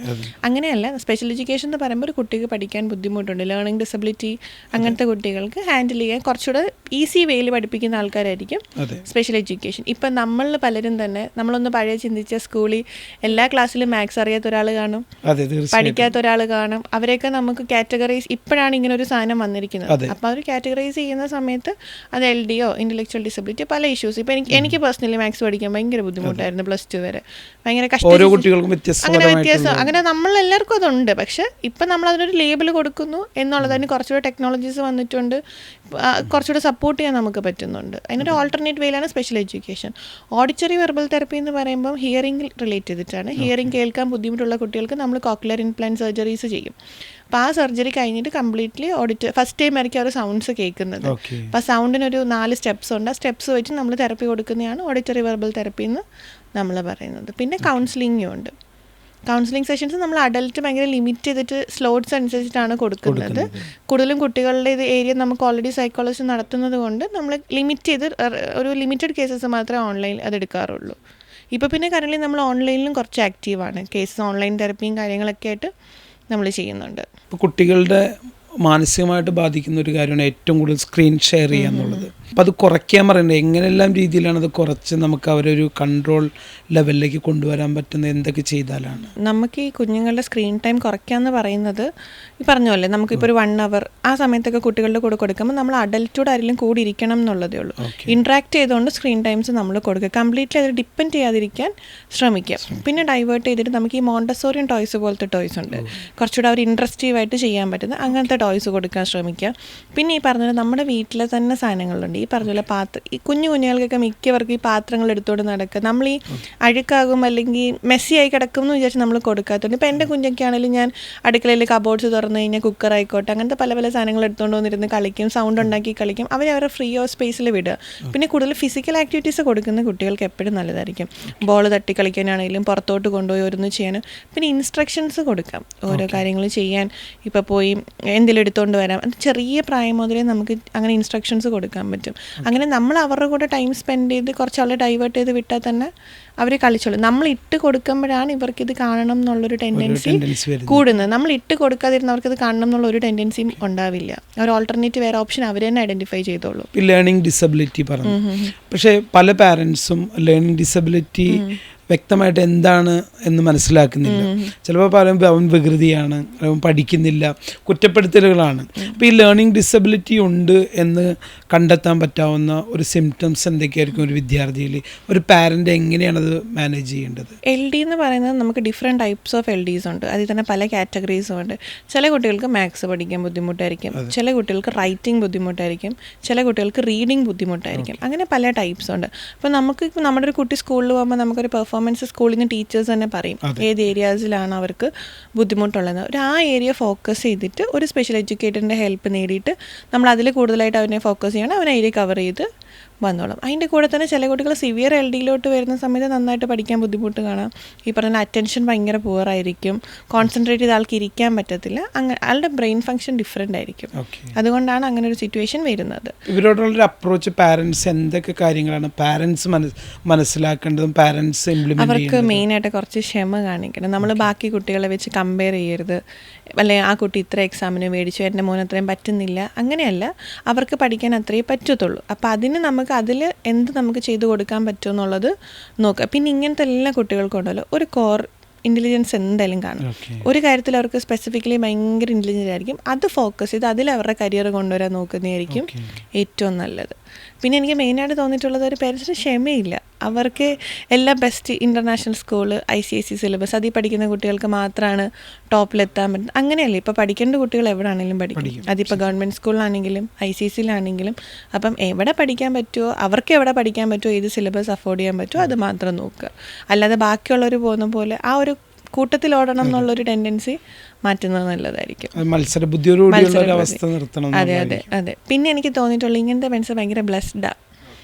അങ്ങനെയല്ല. സ്പെഷ്യൽ എഡ്യൂക്കേഷൻ എന്ന് പറയുമ്പോൾ ഒരു കുട്ടിക്ക് പഠിക്കാൻ ബുദ്ധിമുട്ടുണ്ട്, ലേണിംഗ് ഡിസബിലിറ്റി, അങ്ങനത്തെ കുട്ടികൾക്ക് ഹാൻഡിൽ ചെയ്യാൻ കുറച്ചുകൂടെ ഈസി വേയിൽ പഠിപ്പിക്കുന്ന ആൾക്കാരായിരിക്കും സ്പെഷ്യൽ എഡ്യൂക്കേഷൻ. ഇപ്പം നമ്മൾ പലരും തന്നെ, നമ്മളൊന്ന് പഴയ ചിന്തിച്ച സ്കൂളിൽ എല്ലാ ക്ലാസ്സിലും മാത്സ് അറിയാത്ത ഒരാൾ കാണും, പഠിക്കാത്ത ഒരാൾ കാണും. അവരെയൊക്കെ നമുക്ക് കാറ്റഗറൈസ്, ഇപ്പോഴാണ് ഇങ്ങനെ ഒരു സാധനം വന്നിരിക്കുന്നത്. അപ്പോൾ അവർ കാറ്റഗറൈസ് ചെയ്യുന്ന സമയത്ത് അത് LDO, ഇന്റലക്ച്വൽ ഡിസബിലിറ്റി, പല ഇഷ്യൂസ്. ഇപ്പം എനിക്ക് പേഴ്സണലി മാത്സ് പഠിക്കാൻ ഭയങ്കര ബുദ്ധിമുട്ടായിരുന്നു. +2 വരെ ഭയങ്കര അങ്ങനെ വ്യത്യാസം. അങ്ങനെ നമ്മളെല്ലാവർക്കും അതുണ്ട്. പക്ഷെ ഇപ്പം നമ്മൾ അതിനൊരു ലേബിൾ കൊടുക്കുന്നു എന്നുള്ളതിന് കുറച്ചുകൂടെ ടെക്നോളജീസ് വന്നിട്ടുണ്ട്, കുറച്ചുകൂടെ സപ്പോർട്ട് ചെയ്യാൻ നമുക്ക് പറ്റുന്നുണ്ട്. അതിനൊരു ഓൾട്ടർനേറ്റ് വേയിലാണ് special education. Auditory verbal therapy എന്ന് പറയുമ്പോൾ ഹിയറിംഗ് റിലേറ്റ് ചെയ്തിട്ടാണ്. ഹിയറിംഗ് കേൾക്കാൻ ബുദ്ധിമുട്ടുള്ള കുട്ടികൾക്ക് നമ്മൾ കോക്ലിയർ ഇംപ്ലാന്റ് സർജറീസ് ചെയ്യും. അപ്പോൾ ആ സർജറി കഴിഞ്ഞിട്ട് കംപ്ലീറ്റ്ലി ഫസ്റ്റ് ടൈം ആയിരിക്കും അവർ സൗണ്ട്സ് കേൾക്കുന്നത്. അപ്പോൾ ആ സൗണ്ടിനൊരു 4 സ്റ്റെപ്സ് ഉണ്ട്. ആ സ്റ്റെപ്സ് വെച്ച് നമ്മൾ തെറപ്പി കൊടുക്കുന്നതാണ് ഓഡിറ്ററി വെർബൽ തെറപ്പി എന്ന് നമ്മൾ പറയുന്നത്. പിന്നെ കൗൺസിലിംഗും ഉണ്ട്. കൗൺസിലിംഗ് സെഷൻസ് നമ്മൾ അഡൽട്ട് ഭയങ്കര ലിമിറ്റ് ചെയ്തിട്ട് സ്ലോട്ട്സ് അനുസരിച്ചിട്ടാണ് കൊടുക്കുന്നത്. കൂടുതലും കുട്ടികളുടെ ഇത് ഏരിയ നമുക്ക് ഓൾറെഡി സൈക്കോളജി നടത്തുന്നത് കൊണ്ട് നമ്മൾ ലിമിറ്റ് ചെയ്ത് ഒരു ലിമിറ്റഡ് കേസസ് മാത്രമേ ഓൺലൈൻ അത് എടുക്കാറുള്ളൂ. ഇപ്പോൾ പിന്നെ കറൻറ്റ്ലി നമ്മൾ ഓൺലൈനിലും കുറച്ച് ആക്റ്റീവാണ്. കേസസ് ഓൺലൈൻ തെറപ്പിയും കാര്യങ്ങളൊക്കെ ആയിട്ട് നമ്മൾ ചെയ്യുന്നുണ്ട്. ഇപ്പോൾ കുട്ടികളുടെ മാനസികമായിട്ട് ബാധിക്കുന്ന ഒരു കാര്യമാണ് ഏറ്റവും കൂടുതൽ സ്ക്രീൻ ഷെയർ ചെയ്യുക എന്നുള്ളത്. അപ്പോൾ അത് കുറയ്ക്കാൻ പറയുന്നത് എങ്ങനെയെല്ലാം രീതിയിലാണ് അത് കുറച്ച് നമുക്ക് അവരൊരു കൺട്രോൾ ലെവലിലേക്ക് കൊണ്ടുവരാൻ പറ്റുന്നത്, എന്തൊക്കെ ചെയ്താലാണ്? നമുക്ക് ഈ കുഞ്ഞുങ്ങളുടെ സ്ക്രീൻ ടൈം കുറയ്ക്കാന്ന് പറയുന്നത് ഈ പറഞ്ഞ പോലെ നമുക്കിപ്പോൾ ഒരു 1 hour ആ സമയത്തൊക്കെ കുട്ടികളുടെ കൂടെ കൊടുക്കുമ്പോൾ നമ്മൾ അഡൽറ്റോട് ആരെങ്കിലും കൂടി ഇരിക്കണം എന്നുള്ളതേ ഉള്ളൂ. ഇൻട്രാക്ട് ചെയ്തുകൊണ്ട് സ്ക്രീൻ ടൈംസ് നമ്മൾ കൊടുക്കുക. കംപ്ലീറ്റ്ലി അത് ഡിപ്പെൻഡ് ചെയ്യാതിരിക്കാൻ ശ്രമിക്കുക. പിന്നെ ഡൈവേർട്ട് ചെയ്തിട്ട് നമുക്ക് ഈ മോണ്ടസോറിയൻ ടോയ്സ് പോലത്തെ ടോയ്സ് ഉണ്ട്, കുറച്ചുകൂടെ അവർ ഇൻട്രസ്റ്റീവായിട്ട് ചെയ്യാൻ പറ്റുന്ന അങ്ങനത്തെ ടോയ്സ് കൊടുക്കാൻ ശ്രമിക്കുക. പിന്നെ ഈ പറഞ്ഞ നമ്മുടെ വീട്ടിലെ തന്നെ സാധനങ്ങളുണ്ട്. ഈ പറഞ്ഞ പോലെ ഈ കുഞ്ഞുങ്ങൾക്കൊക്കെ മിക്കവർക്കും ഈ പാത്രങ്ങൾ എടുത്തുകൊണ്ട് നടക്കുക. നമ്മൾ ഈ അഴുക്കാകും അല്ലെങ്കിൽ മെസ്സി ആയി കിടക്കും എന്ന് വിചാരിച്ച് നമ്മൾ കൊടുക്കാത്തതുകൊണ്ട്. ഇപ്പോൾ എൻ്റെ കുഞ്ഞൊക്കെ ആണെങ്കിലും ഞാൻ അടുക്കളയിൽ കബോർഡ്സ് തുറന്നു കഴിഞ്ഞാൽ കുക്കർ ആയിക്കോട്ടെ അങ്ങനത്തെ പല പല സാധനങ്ങൾ എടുത്തുകൊണ്ട് വന്നിരുന്ന് കളിക്കും, സൗണ്ട് ഉണ്ടാക്കി കളിക്കും. അവരെ ഫ്രീ ഓഫ് സ്പേസിൽ വിടുക. പിന്നെ കൂടുതൽ ഫിസിക്കൽ ആക്ടിവിറ്റീസ് കൊടുക്കുന്ന കുട്ടികൾക്ക് എപ്പോഴും നല്ലതായിരിക്കും. ബോൾ തട്ടി കളിക്കാനാണെങ്കിലും പുറത്തോട്ട് കൊണ്ടുപോയി ഓരോന്ന് ചെയ്യാനും. പിന്നെ ഇൻസ്ട്രക്ഷൻസ് കൊടുക്കാം ഓരോ കാര്യങ്ങൾ ചെയ്യാൻ. ഇപ്പോൾ പോയി എന്തെങ്കിലും എടുത്തുകൊണ്ട് വരാം. അത് ചെറിയ പ്രായം മുതലേ നമുക്ക് അങ്ങനെ ഇൻസ്ട്രക്ഷൻസ് കൊടുക്കാൻ പറ്റും. അങ്ങനെ നമ്മൾ അവരുടെ കൂടെ ടൈം സ്പെൻഡ് ചെയ്ത് കുറച്ച് ആളെ ഡൈവേർട്ട് ചെയ്ത് വിട്ടാൽ തന്നെ അവർ കളിച്ചോളും. നമ്മൾ ഇട്ട് കൊടുക്കുമ്പോഴാണ് ഇവർക്കിത് കാണണം എന്നുള്ളൊരു ടെൻഡൻസി കൂടുന്നത്. നമ്മൾ ഇട്ട് കൊടുക്കാതിരുന്ന അവർക്കിത് കാണണം എന്നുള്ള ഒരു ടെൻഡൻസിയും ഉണ്ടാവില്ല. ഒരു ഓൾട്ടർനേറ്റീവ് വേറെ ഓപ്ഷൻ അവർ തന്നെ ഐഡന്റിഫൈ ചെയ്തോളൂ. ലേണിംഗ് ഡിസബിലിറ്റി പറഞ്ഞു, പക്ഷേ പല പാരൻസും ലേണിംഗ് ഡിസബിലിറ്റി വ്യക്തമായിട്ട് എന്താണ് എന്ന് മനസ്സിലാക്കുന്നില്ല. ചിലപ്പോൾ പറയുമ്പോൾ അവൻ വികൃതിയാണ്, അവൻ പഠിക്കുന്നില്ല, കുറ്റപ്പെടുത്തലുകളാണ്. അപ്പോൾ ഈ ലേണിംഗ് ഡിസബിലിറ്റി ഉണ്ട് എന്ന് കണ്ടെത്താൻ പറ്റാവുന്ന ഒരു സിംറ്റംസ് എന്തൊക്കെയായിരിക്കും ഒരു വിദ്യാർത്ഥിയിൽ? ഒരു പാരൻ്റ് എങ്ങനെയാണത് മാനേജ് ചെയ്യേണ്ടത്? LD എന്ന് പറയുന്നത് നമുക്ക് ഡിഫറെൻറ്റ് ടൈപ്സ് ഓഫ് LDs ഉണ്ട്. അതിൽ തന്നെ പല കാറ്റഗറീസും ഉണ്ട്. ചില കുട്ടികൾക്ക് മാത്സ് പഠിക്കാൻ ബുദ്ധിമുട്ടായിരിക്കും, ചില കുട്ടികൾക്ക് റൈറ്റിംഗ് ബുദ്ധിമുട്ടായിരിക്കും, ചില കുട്ടികൾക്ക് റീഡിങ് ബുദ്ധിമുട്ടായിരിക്കും. അങ്ങനെ പല ടൈപ്സ് ഉണ്ട്. അപ്പോൾ നമുക്ക് നമ്മുടെ ഒരു കുട്ടി സ്കൂളിൽ പോകുമ്പോൾ നമുക്കൊരു പെർഫോമൻസ് സ്കൂളിൽ നിന്ന് ടീച്ചേഴ്സ് തന്നെ പറയും ഏത് ഏരിയാസിലാണ് അവർക്ക് ബുദ്ധിമുട്ടുള്ളത്. ആ ഏരിയ ഫോക്കസ് ചെയ്തിട്ട് ഒരു സ്പെഷ്യൽ എഡ്യൂക്കേറ്ററിൻ്റെ ഹെൽപ്പ് നേടിയിട്ട് നമ്മൾ അതിൽ കൂടുതലായിട്ട് അവനെ ഫോക്കസ് ചെയ്യണം. അവൻ ഏരിയ കവർ ചെയ്ത് വന്നോളും. അതിൻ്റെ കൂടെ തന്നെ ചില കുട്ടികൾ സിവിയർ LD വരുന്ന സമയത്ത് നന്നായിട്ട് പഠിക്കാൻ ബുദ്ധിമുട്ട് കാണാം. ഈ പറഞ്ഞ അറ്റൻഷൻ ഭയങ്കര പുവറായിരിക്കും, കോൺസെൻട്രേറ്റ് ചെയ്ത് ആൾക്ക് ഇരിക്കാൻ പറ്റത്തില്ല, അങ്ങനെ ആളുടെ ബ്രെയിൻ ഫംഗ്ഷൻ ഡിഫറെൻ്റ് ആയിരിക്കും. അതുകൊണ്ടാണ് അങ്ങനെ ഒരു സിറ്റുവേഷൻ വരുന്നത്. ഇവരോടുള്ളൊരു അപ്രോച്ച് പാരൻസ് എന്തൊക്കെ കാര്യങ്ങളാണ് പാരൻസ് മനസ്സിലാക്കേണ്ടതും പാരൻസ് ഇംപ്ലിമെന്റ് അവർക്ക് മെയിനായിട്ട് കുറച്ച് ക്ഷമ കാണിക്കണം. നമ്മൾ ബാക്കി കുട്ടികളെ വെച്ച് കമ്പയർ ചെയ്യരുത്. അല്ലെ ആ കുട്ടി ഇത്ര എക്സാമിന് മേടിച്ചു, എൻ്റെ മോൻ അത്രയും പറ്റുന്നില്ല, അങ്ങനെയല്ല. അവർക്ക് പഠിക്കാൻ അത്രയേ പറ്റത്തുള്ളൂ. അപ്പോൾ അതിന് അതിൽ എന്ത് നമുക്ക് ചെയ്തു കൊടുക്കാൻ പറ്റുമെന്നുള്ളത് നോക്കുക. പിന്നെ ഇങ്ങനത്തെ എല്ലാ കുട്ടികൾക്കും ഉണ്ടല്ലോ ഒരു കോർ ഇൻ്റലിജൻസ് എന്തായാലും കാണും. ഒരു കാര്യത്തിൽ അവർക്ക് സ്പെസിഫിക്കലി ഭയങ്കര ഇൻ്റലിജൻ്റ് ആയിരിക്കും. അത് ഫോക്കസ് ചെയ്ത് അതിൽ അവരുടെ കരിയർ കൊണ്ടുവരാൻ നോക്കുന്നതായിരിക്കും ഏറ്റവും നല്ലത്. പിന്നെ എനിക്ക് മെയിനായിട്ട് തോന്നിയിട്ടുള്ളത് ഒരു പേരൻസിന് ക്ഷമയില്ല. അവർക്ക് എല്ലാ best international school ICSE syllabus അതിൽ പഠിക്കുന്ന കുട്ടികൾക്ക് മാത്രമാണ് ടോപ്പിലെത്താൻ പറ്റുന്നത്. അങ്ങനെയല്ലേ ഇപ്പോൾ പഠിക്കേണ്ട കുട്ടികൾ എവിടെ ആണെങ്കിലും പഠിക്കും. അതിപ്പോൾ ഗവൺമെൻറ് സ്കൂളിലാണെങ്കിലും ICSEയിലാണെങ്കിലും. അപ്പം എവിടെ പഠിക്കാൻ പറ്റുമോ, അവർക്ക് എവിടെ പഠിക്കാൻ പറ്റുമോ, ഏത് സിലബസ് അഫോർഡ് ചെയ്യാൻ പറ്റുമോ അത് മാത്രം നോക്കുക. അല്ലാതെ ബാക്കിയുള്ളവർ പോകുന്ന പോലെ ആ ഒരു കൂട്ടത്തിൽ ഓടണം എന്നുള്ളൊരു ടെൻഡൻസി മാറ്റുന്നത് നല്ലതായിരിക്കും. അതെ അതെ അതെ. പിന്നെ എനിക്ക് തോന്നിയിട്ടുള്ള ഇങ്ങനത്തെ പേരൻസ് ഭയങ്കര ബ്ലെസ്ഡാണ്.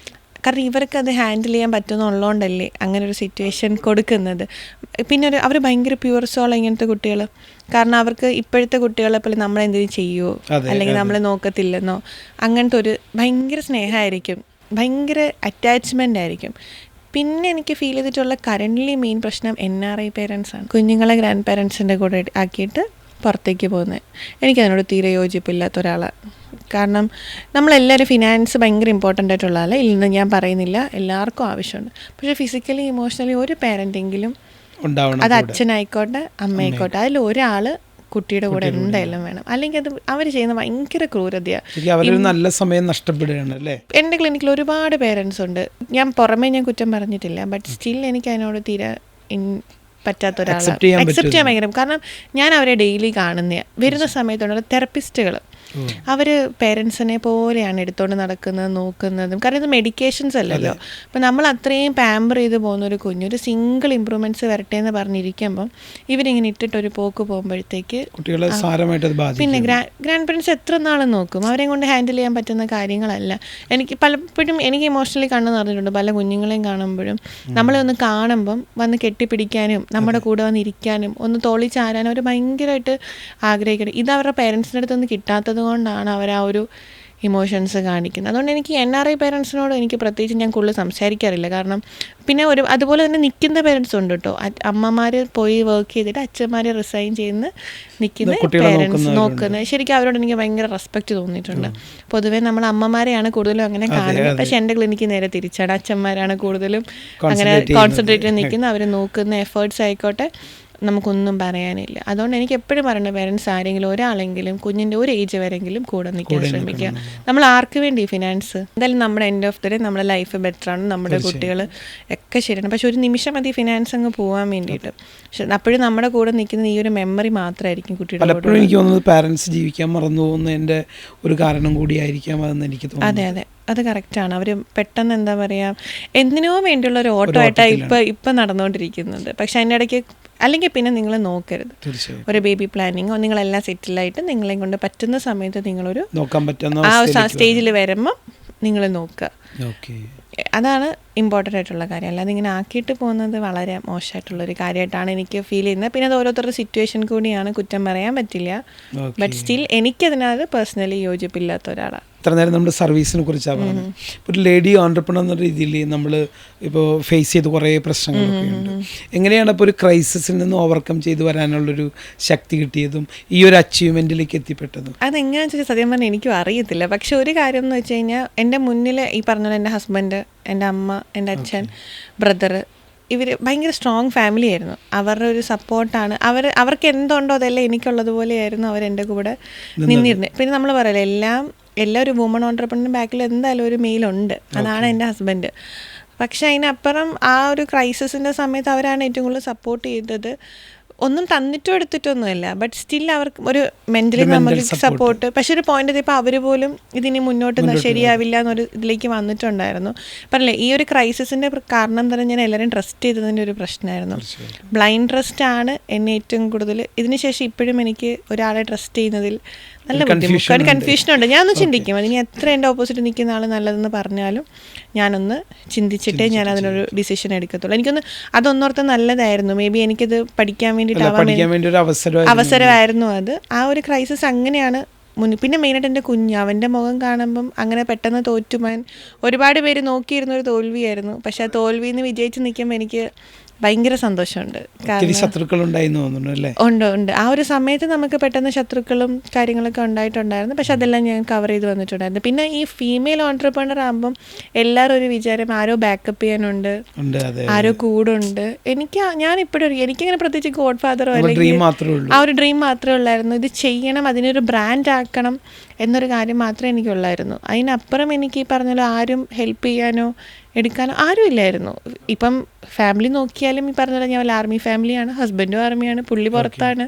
കാരണം ഇവർക്ക് അത് ഹാൻഡിൽ ചെയ്യാൻ പറ്റുന്നുള്ളതുകൊണ്ടല്ലേ അങ്ങനെ ഒരു സിറ്റുവേഷൻ കൊടുക്കുന്നത്. പിന്നെ അവർ ഭയങ്കര പ്യുവർ സോൾ ഇങ്ങനത്തെ കുട്ടികൾ. കാരണം അവർക്ക് ഇപ്പോഴത്തെ കുട്ടികളെ പോലെ നമ്മളെന്തെങ്കിലും ചെയ്യുമോ അല്ലെങ്കിൽ നമ്മൾ നോക്കത്തില്ലെന്നോ അങ്ങനത്തെ ഒരു ഭയങ്കര സ്നേഹമായിരിക്കും, ഭയങ്കര അറ്റാച്ച്മെൻ്റ് ആയിരിക്കും. പിന്നെ എനിക്ക് ഫീൽ ചെയ്തിട്ടുള്ള കറൻ്റ്ലി മെയിൻ പ്രശ്നം NRI പേരൻസാണ്. കുഞ്ഞുങ്ങളെ ഗ്രാൻഡ് പേരൻസിൻ്റെ കൂടെ ആക്കിയിട്ട് പുറത്തേക്ക് പോകുന്നത്. എനിക്കതിനോട് തീരെ യോജിപ്പില്ലാത്ത ഒരാളാണ്. കാരണം നമ്മളെല്ലാവരും ഫിനാൻസ് ഭയങ്കര ഇമ്പോർട്ടൻ്റ് ആയിട്ടുള്ള ആളെ ഇല്ലെന്ന് ഞാൻ പറയുന്നില്ല, എല്ലാവർക്കും ആവശ്യമുണ്ട്. പക്ഷേ ഫിസിക്കലി ഇമോഷണലി ഒരു പാരൻറ്റെങ്കിലും, അത് അച്ഛനായിക്കോട്ടെ അമ്മയായിക്കോട്ടെ, അതിൽ ഒരാൾ കുട്ടിയുടെ കൂടെ എന്തായാലും വേണം. അല്ലെങ്കിൽ അത് അവർ ചെയ്യുന്ന ഭയങ്കര ക്രൂരതയാണ്. നല്ല സമയം നഷ്ടപ്പെടുകയാണ് അല്ലേ. എൻ്റെ ക്ലിനിക്കിൽ ഒരുപാട് പേരൻസ് ഉണ്ട്. ഞാൻ പുറമേ ഞാൻ കുറ്റം പറഞ്ഞിട്ടില്ല, ബട്ട് സ്റ്റിൽ എനിക്ക് അതിനോട് തീരെ പറ്റാത്ത ഒരാളാണ്. അക്സെപ്റ്റ് ചെയ്യാൻ ഭയങ്കര. കാരണം ഞാൻ അവരെ ഡെയിലി കാണുന്ന വരുന്ന സമയത്തുള്ള തെറപ്പിസ്റ്റുകൾ അവർ പേരൻസിനെ പോലെയാണ് എടുത്തുകൊണ്ട് നടക്കുന്നത്, നോക്കുന്നതും. കാരണം ഇത് മെഡിക്കേഷൻസ് അല്ലല്ലോ. അപ്പം നമ്മൾ അത്രയും പാമ്പർ ചെയ്ത് പോകുന്നൊരു കുഞ്ഞൊരു സിംഗിൾ ഇമ്പ്രൂവ്മെൻറ്റ്സ് വരട്ടെ എന്ന് പറഞ്ഞിരിക്കുമ്പം ഇവരിങ്ങനെ ഇട്ടിട്ടൊരു പോക്ക് പോകുമ്പോഴത്തേക്ക് പിന്നെ ഗ്രാൻഡ് പേരൻസ് എത്ര നാളും നോക്കും. അവരെ കൊണ്ട് ഹാൻഡിൽ ചെയ്യാൻ പറ്റുന്ന കാര്യങ്ങളല്ല. എനിക്ക് പലപ്പോഴും എനിക്ക് ഇമോഷണലി കണ്ണ് നിറഞ്ഞിട്ടുണ്ട് പല കുഞ്ഞുങ്ങളെയും കാണുമ്പോഴും. നമ്മളെ ഒന്ന് കാണുമ്പം വന്ന് കെട്ടിപ്പിടിക്കാനും നമ്മുടെ കൂടെ വന്നിരിക്കാനും ഒന്ന് തോളിച്ചാരാനും അവർ ഭയങ്കരമായിട്ട് ആഗ്രഹിക്കണം. ഇത് അവരുടെ പേരൻസിൻ്റെ അടുത്തൊന്നും കിട്ടാത്തത് കൊണ്ടാണ് അവർ ആ ഒരു ഇമോഷൻസ് കാണിക്കുന്നത്. അതുകൊണ്ട് എനിക്ക് NRI പേരൻസിനോട് എനിക്ക് പ്രത്യേകിച്ച് ഞാൻ കൂടുതൽ സംസാരിക്കാറില്ല. കാരണം പിന്നെ അതുപോലെ തന്നെ നിൽക്കുന്ന പേരൻസ് ഉണ്ട് കേട്ടോ. അമ്മമാർ പോയി വർക്ക് ചെയ്തിട്ട് അച്ഛന്മാർ റിസൈൻ ചെയ്യുന്ന നിൽക്കുന്ന പേരൻസ് നോക്കുന്നത്. ശരിക്കും അവരോട് എനിക്ക് ഭയങ്കര റെസ്പെക്റ്റ് തോന്നിയിട്ടുണ്ട്. പൊതുവേ നമ്മൾ അമ്മമാരെയാണ് കൂടുതലും അങ്ങനെ കാണുന്നത്. പക്ഷെ എൻ്റെ ക്ലിനിക്ക് നേരെ തിരിച്ചാണ്. അച്ഛന്മാരാണ് കൂടുതലും അങ്ങനെ കോൺസെൻട്രേറ്റ് ചെയ്ത് നിൽക്കുന്ന, അവർ നോക്കുന്ന എഫേർട്സ് ആയിക്കോട്ടെ, നമുക്കൊന്നും പറയാനില്ല. അതുകൊണ്ട് എനിക്ക് എപ്പോഴും പറയുന്നത് പേരൻസ് ആരെങ്കിലും ഒരാളെങ്കിലും കുഞ്ഞിൻ്റെ ഒരു ഏജ് വരെങ്കിലും കൂടെ നിൽക്കാൻ ശ്രമിക്കുക. നമ്മൾ ആർക്ക് വേണ്ടി ഫിനാൻസ് എന്തായാലും നമ്മുടെ എൻഡ് ഓഫ് ദ ഡേ നമ്മുടെ ലൈഫ് ബെറ്ററാണ്, നമ്മുടെ കുട്ടികൾ ഒക്കെ ശരിയാണ്. പക്ഷെ ഒരു നിമിഷം മതി ഫിനാൻസ് അങ്ങ് പോകാൻ വേണ്ടിയിട്ട്. പക്ഷെ അപ്പോഴും നമ്മുടെ കൂടെ നിൽക്കുന്ന ഈ ഒരു മെമ്മറി മാത്രമായിരിക്കും കുട്ടിയുടെ. പലപ്പോഴും എനിക്ക് തോന്നുന്നത് പാരൻസ് ജീവിക്കാൻ മറന്നു പോകുന്നതിൻ്റെ ഒരു കാരണം കൂടിയായിരിക്കാം അതെന്ന് എനിക്ക് തോന്നുന്നു. അതെ അതെ, അത് കറക്റ്റാണ്. അവർ പെട്ടെന്ന് എന്താ പറയുക, എന്തിനോ വേണ്ടിയുള്ള ഒരു ഓട്ടോ ആയിട്ടാണ് ഇപ്പം നടന്നുകൊണ്ടിരിക്കുന്നത്. പക്ഷെ അതിൻ്റെ ഇടയ്ക്ക് അല്ലെങ്കിൽ പിന്നെ നിങ്ങൾ നോക്കരുത്. ഒരു ബേബി പ്ലാനിങ്ങോ നിങ്ങളെല്ലാം സെറ്റിലായിട്ട് നിങ്ങളെ കൊണ്ട് പറ്റുന്ന സമയത്ത് നിങ്ങളൊരു ആ സ്റ്റേജിൽ വരുമ്പം നിങ്ങൾ നോക്കുക. അതാണ് ഇമ്പോർട്ടൻ്റ് ആയിട്ടുള്ള കാര്യം. അല്ലാതെ ഇങ്ങനെ ആക്കിയിട്ട് പോകുന്നത് വളരെ മോശമായിട്ടുള്ളൊരു കാര്യമായിട്ടാണ് എനിക്ക് ഫീൽ ചെയ്യുന്നത്. പിന്നെ അത് ഓരോരുത്തരുടെ സിറ്റുവേഷൻ കൂടിയാണ്, കുറ്റം പറയാൻ പറ്റില്ല. ബട്ട് സ്റ്റിൽ എനിക്കതിനകത്ത് പേഴ്സണലി യോജിപ്പില്ലാത്ത ഒരാളാണ്. ഇത്ര നേരം നമ്മൾ സർവീസിനെ കുറിച്ചാണ് പറഞ്ഞത്. ഒരു ലേഡി ഓൺട്രപ്രണർ എന്ന രീതിയിൽ നമ്മൾ ഇപ്പോൾ ഫേസ് ചെയ്ത് കുറേ പ്രശ്നങ്ങളൊക്കെ ഉണ്ട്. എങ്ങനെയാണ് ഇപ്പോൾ ഒരു ക്രൈസിസിൽ നിന്ന് ഓവർകം ചെയ്ത് വരാനുള്ളൊരു ശക്തി കിട്ടിയതും ഈ ഒരു അച്ചീവ്മെൻറ്റിലേക്ക് എത്തിപ്പെട്ടതും? അതെങ്ങനെയാണെന്ന് വെച്ചാൽ സത്യം പറഞ്ഞാൽ എനിക്കും അറിയത്തില്ല. പക്ഷെ ഒരു കാര്യം എന്ന് വെച്ച് കഴിഞ്ഞാൽ എൻ്റെ മുന്നിൽ ഈ പറഞ്ഞ എൻ്റെ ഹസ്ബൻഡ്, എൻ്റെ അമ്മ, എൻ്റെ അച്ഛൻ, ബ്രദർ, ഇവർ ഭയങ്കര സ്ട്രോങ് ഫാമിലി ആയിരുന്നു. അവരുടെ ഒരു സപ്പോർട്ടാണ്. അവർക്ക് എന്തുണ്ടോ അതെല്ലാം എനിക്കുള്ളതുപോലെയായിരുന്നു അവരെൻ്റെ കൂടെ നിന്നിരുന്നത്. പിന്നെ നമ്മൾ പറയല്ലോ എല്ലാ ഒരു വുമൺ ഓൺട്രപ്രണറിൻ്റെ ബാക്കിൽ എന്തായാലും ഒരു മെയിലുണ്ട്. അതാണ് എൻ്റെ ഹസ്ബൻഡ്. പക്ഷെ അതിനപ്പുറം ആ ഒരു ക്രൈസിസിൻ്റെ സമയത്ത് അവരാണ് ഏറ്റവും കൂടുതൽ സപ്പോർട്ട് ചെയ്തത്. ഒന്നും തന്നിട്ടോ എടുത്തിട്ടൊന്നുമല്ല, ബട്ട് സ്റ്റിൽ അവർക്ക് ഒരു മെൻ്റലി നമുക്ക് സപ്പോർട്ട്. പക്ഷെ ഒരു പോയിന്റ് എത്തിയപ്പോൾ അവർ പോലും ഇതിനി മുന്നോട്ട് ശരിയാവില്ല എന്നൊരു ഇതിലേക്ക് വന്നിട്ടുണ്ടായിരുന്നു. പറഞ്ഞില്ലേ, ഈ ഒരു ക്രൈസിസിൻ്റെ കാരണം തന്നെ ഞാൻ എല്ലാവരും ട്രസ്റ്റ് ചെയ്തതിൻ്റെ ഒരു പ്രശ്നമായിരുന്നു. ബ്ലൈൻഡ് ട്രസ്റ്റ് ആണ് എന്നെ ഏറ്റവും കൂടുതൽ ഇതിനുശേഷം ഇപ്പോഴും എനിക്ക് ഒരാളെ ട്രസ്റ്റ് ചെയ്യുന്നതിൽ നല്ല ബുദ്ധിമുട്ട്, കൺഫ്യൂഷനുണ്ട്. ഞാനൊന്ന് ചിന്തിക്കും, അതിന് എത്ര എൻ്റെ ഓപ്പോസിറ്റ് നിൽക്കുന്ന ആൾ നല്ലതെന്ന് പറഞ്ഞാലും ഞാനൊന്ന് ചിന്തിച്ചിട്ടേ ഞാൻ അതിനൊരു ഡിസിഷൻ എടുക്കത്തുള്ളൂ. എനിക്കൊന്ന് അതൊന്നോർത്ത് നല്ലതായിരുന്നു. മേ ബി എനിക്കത് പഠിക്കാൻ വേണ്ടിയിട്ട് അവസരമായിരുന്നു അത്. ആ ഒരു ക്രൈസിസ് അങ്ങനെയാണ് പിന്നെ മെയിനായിട്ട് എൻ്റെ കുഞ്ഞ്, അവൻ്റെ മുഖം കാണുമ്പം അങ്ങനെ പെട്ടെന്ന് തോറ്റുമാൻ ഒരുപാട് പേര് നോക്കിയിരുന്നൊരു തോൽവിയായിരുന്നു. പക്ഷെ ആ തോൽവിയിൽ നിന്ന് വിജയിച്ച് നിൽക്കുമ്പോൾ എനിക്ക് ഭയങ്കര സന്തോഷമുണ്ട്. ഉണ്ട്. ആ ഒരു സമയത്ത് നമുക്ക് പെട്ടെന്ന് ശത്രുക്കളും കാര്യങ്ങളൊക്കെ ഉണ്ടായിട്ടുണ്ടായിരുന്നു. പക്ഷെ അതെല്ലാം ഞാൻ കവർ ചെയ്ത് വന്നിട്ടുണ്ടായിരുന്നു. പിന്നെ ഈ ഫീമെയിൽ ഓൺട്രപ്രണർ ആകുമ്പം എല്ലാവരും ഒരു വിചാരം ആരോ ബാക്കപ്പ് ചെയ്യാനുണ്ട്, ആരോ കൂടുണ്ട്. എനിക്കങ്ങനെ പ്രത്യേകിച്ച് ഗോഡ് ഫാദറോ അല്ലെങ്കിൽ ആ ഒരു ഡ്രീം മാത്രമേ ഉള്ളായിരുന്നു. ഇത് ചെയ്യണം, അതിനൊരു ബ്രാൻഡ് ആക്കണം എന്നൊരു കാര്യം മാത്രമേ എനിക്കുള്ളായിരുന്നു. അതിനപ്പുറം എനിക്ക് ഈ പറഞ്ഞ ആരും ഹെൽപ്പ് ചെയ്യാനോ എടുക്കാനോ ആരും ഇല്ലായിരുന്നു. ഇപ്പം ഫാമിലി നോക്കിയാലും ഈ പറഞ്ഞ ഞാൻ വല്ല ആർമി ഫാമിലിയാണ്, ഹസ്ബൻഡും ആർമിയാണ്, പുള്ളി പുറത്താണ്,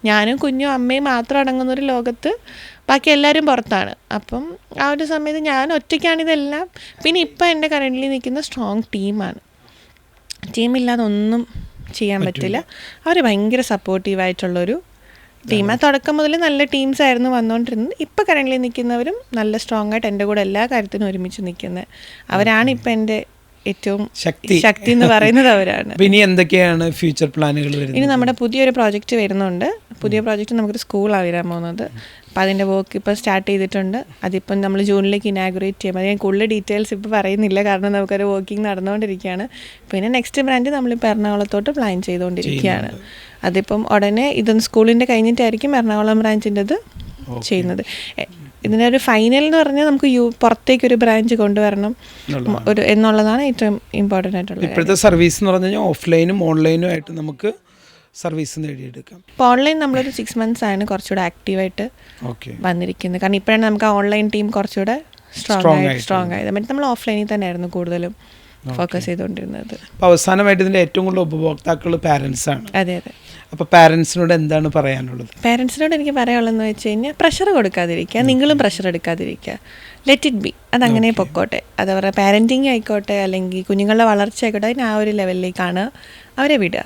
ഞാനും കുഞ്ഞും അമ്മയും മാത്രം അടങ്ങുന്നൊരു ലോകത്ത് ബാക്കി എല്ലാവരും പുറത്താണ്. അപ്പം ആ ഒരു സമയത്ത് ഞാൻ ഒറ്റയ്ക്കാണിതെല്ലാം. പിന്നെ ഇപ്പം എൻ്റെ കറൻ്റ്ലി നിൽക്കുന്ന സ്ട്രോങ് ടീമാണ്. ടീമില്ലാതെ ഒന്നും ചെയ്യാൻ പറ്റില്ല. അവർ ഭയങ്കര സപ്പോർട്ടീവായിട്ടുള്ളൊരു ടീമാണ്. തുടക്കം മുതൽ നല്ല ടീംസ് ആയിരുന്നു വന്നുകൊണ്ടിരുന്നത്. ഇപ്പം കറൻ്റ്ലി നിൽക്കുന്നവരും നല്ല സ്ട്രോങ് ആയിട്ട് എൻ്റെ കൂടെ എല്ലാ കാര്യത്തിനും ഒരുമിച്ച് നിൽക്കുന്നത് അവരാണ്. ഇപ്പം എൻ്റെ ഏറ്റവും ശക്തി എന്ന് പറയുന്നത് അവരാണ്. ഇനി എന്തൊക്കെയാണ് ഫ്യൂച്ചർ പ്ലാനുകൾ? ഇനി നമ്മുടെ പുതിയൊരു പ്രോജക്റ്റ് വരുന്നുണ്ട്. പുതിയ പ്രോജക്റ്റ് നമുക്കൊരു സ്കൂളാണ് വരാൻ പോകുന്നത്. അപ്പോൾ അതിൻ്റെ വർക്ക് ഇപ്പോൾ സ്റ്റാർട്ട് ചെയ്തിട്ടുണ്ട്. അതിപ്പം നമ്മൾ ജൂണിലേക്ക് ഇനാഗുറേറ്റ് ചെയ്യുമ്പോൾ ഞാൻ കൂടുതൽ ഡീറ്റെയിൽസ് ഇപ്പോൾ പറയുന്നില്ല, കാരണം നമുക്കൊരു വർക്കിംഗ് നടന്നുകൊണ്ടിരിക്കുകയാണ്. പിന്നെ നെക്സ്റ്റ് ബ്രാഞ്ച് നമ്മളിപ്പോൾ എറണാകുളത്തോട്ട് പ്ലാൻ ചെയ്തുകൊണ്ടിരിക്കുകയാണ്. അതിപ്പം ഉടനെ ഇതൊന്ന് സ്കൂളിൻ്റെ കഴിഞ്ഞിട്ടായിരിക്കും എറണാകുളം ബ്രാഞ്ചിൻ്റെത് ചെയ്യുന്നത്. ഇതിൻ്റെ ഒരു ഫൈനൽ എന്ന് പറഞ്ഞാൽ നമുക്ക് പുറത്തേക്കൊരു ബ്രാഞ്ച് കൊണ്ടുവരണം എന്നുള്ളതാണ് ഏറ്റവും ഇമ്പോർട്ടൻ്റ് ആയിട്ടുള്ളത്. ഇപ്പോഴത്തെ സർവീസ് എന്ന് പറഞ്ഞു കഴിഞ്ഞാൽ ഓഫ്ലൈനും ഓൺലൈനും ആയിട്ട് നമുക്ക് സർവീസ് നേടിയെടുക്കാം. ഇപ്പോൾ ഓൺലൈൻ നമ്മളൊരു 6 months ആണ് കുറച്ചുകൂടെ ആക്റ്റീവായിട്ട് വന്നിരിക്കുന്നത്. കാരണം ഇപ്പോഴാണ് നമുക്ക് ആ ഓൺലൈൻ ടീം കുറച്ചുകൂടെ സ്ട്രോങ് ആയത്. മറ്റേ നമ്മൾ ഓഫ്ലൈനിൽ തന്നെയായിരുന്നു കൂടുതലും ഫോക്കസ് ചെയ്തുകൊണ്ടിരുന്നത്. അവസാനമായിട്ട് ഇതിൻ്റെ ഏറ്റവും കൂടുതൽ ഉപഭോക്താക്കൾ പാരൻസ് ആണ്. അതെ. അപ്പോൾ പാരൻസിനോട് എന്താണ് പറയാനുള്ളത്? പാരൻസിനോട് എനിക്ക് പറയാനുള്ളതെന്ന് വെച്ച് കഴിഞ്ഞാൽ പ്രഷർ കൊടുക്കാതിരിക്കുക, നിങ്ങളും പ്രഷർ എടുക്കാതിരിക്കുക. ലെറ്റ് ഇറ്റ് ബി, അതങ്ങനെ പൊക്കോട്ടെ. അത് അവരുടെ പാരൻറ്റിങ് ആയിക്കോട്ടെ അല്ലെങ്കിൽ കുഞ്ഞുങ്ങളുടെ വളർച്ച ആയിക്കോട്ടെ, അതിന് ആ ഒരു ലെവലിലേക്കാണ് അവരെ വിടുക.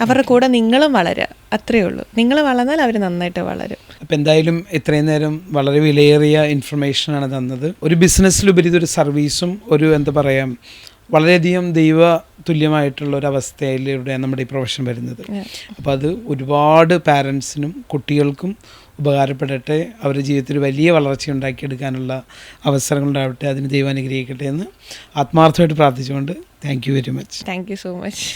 അവരുടെ കൂടെ നിങ്ങളും വളരുക, അത്രയേ ഉള്ളൂ. നിങ്ങൾ വളർന്നാൽ അവർ നന്നായിട്ട് വളരും. അപ്പോൾ എന്തായാലും ഇത്രയും നേരം വളരെ വിലയേറിയ ഇൻഫർമേഷനാണ് തന്നത്. ഒരു ബിസിനസ്സിലുപരി ഇതൊരു സർവീസും ഒരു എന്താ പറയുക വളരെയധികം ദൈവ തുല്യമായിട്ടുള്ള ഒരു അവസ്ഥയിലൂടെ നമ്മുടെ ഈ പ്രൊഫഷൻ വരുന്നത്. അപ്പോൾ അത് ഒരുപാട് പാരൻസിനും കുട്ടികൾക്കും ഉപകാരപ്പെടട്ടെ, അവരുടെ ജീവിതത്തിൽ വലിയ വളർച്ച ഉണ്ടാക്കിയെടുക്കാനുള്ള അവസരങ്ങളുണ്ടാവട്ടെ, അതിന് ദൈവം അനുഗ്രഹിക്കട്ടെ എന്ന് ആത്മാർത്ഥമായിട്ട് പ്രാർത്ഥിച്ചുകൊണ്ട് thank you very much. Thank you so much.